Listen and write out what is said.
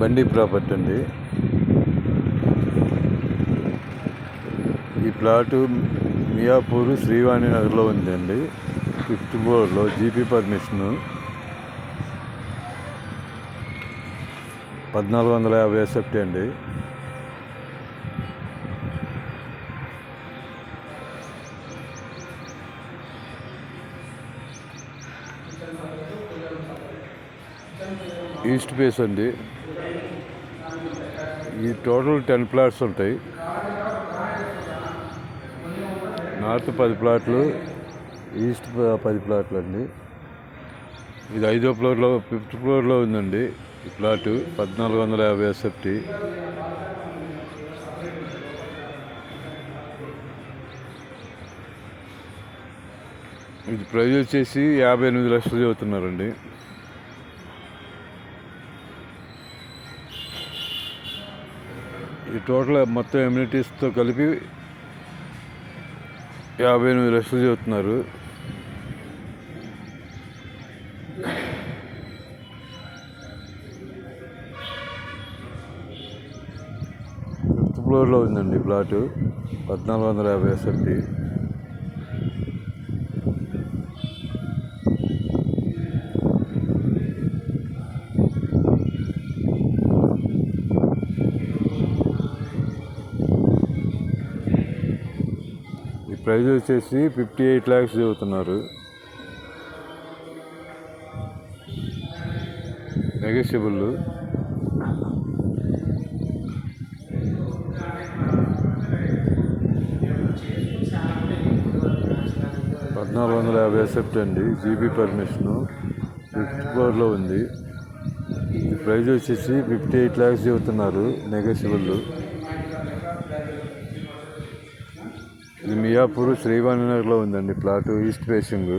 బండి ప్రాపర్టీ అండి. ఈ ప్లాటు మియాపూర్ శ్రీవాణి నగర్లో ఉందండి. 5th ఫ్లోర్లో జీపీ పర్మిషను 1450 SFT అండి. ఈస్ట్ ఫేస్ అండి. ఈ టోటల్ 10 ప్లాట్స్ ఉంటాయి. నార్త్ 10 ప్లాట్లు, ఈస్ట్ 10 ప్లాట్లు అండి. ఇది 5వ ఫ్లోర్లో 5th ఫ్లోర్లో ఉందండి. ఈ ప్లాటు 1450 SFT. ఇది ప్రైజ్ వచ్చేసి 58 లక్షలు చెబుతున్నారండి. ఈ టోటల్ మొత్తం ఎమ్యూనిటీస్తో కలిపి 58 లక్షలు చెబుతున్నారు. ఫిఫ్త్ ఫ్లోర్లో ఉందండి ప్లాటు 1450 SFT. ప్రైజ్ వచ్చేసి 58 lakhs చెబుతున్నారు. నెగోషియబుల్. $1450 అండి. జీబీ పర్మిషను 5th ఫ్లోర్లో ఉంది. ప్రైజ్ వచ్చేసి 58 lakhs చెబుతున్నారు. నెగోషియబుల్. ఇది మియాపూర్ శ్రీవాణి నగర్లో ఉందండి ప్లాటు, ఈస్ట్ ఫేసింగ్.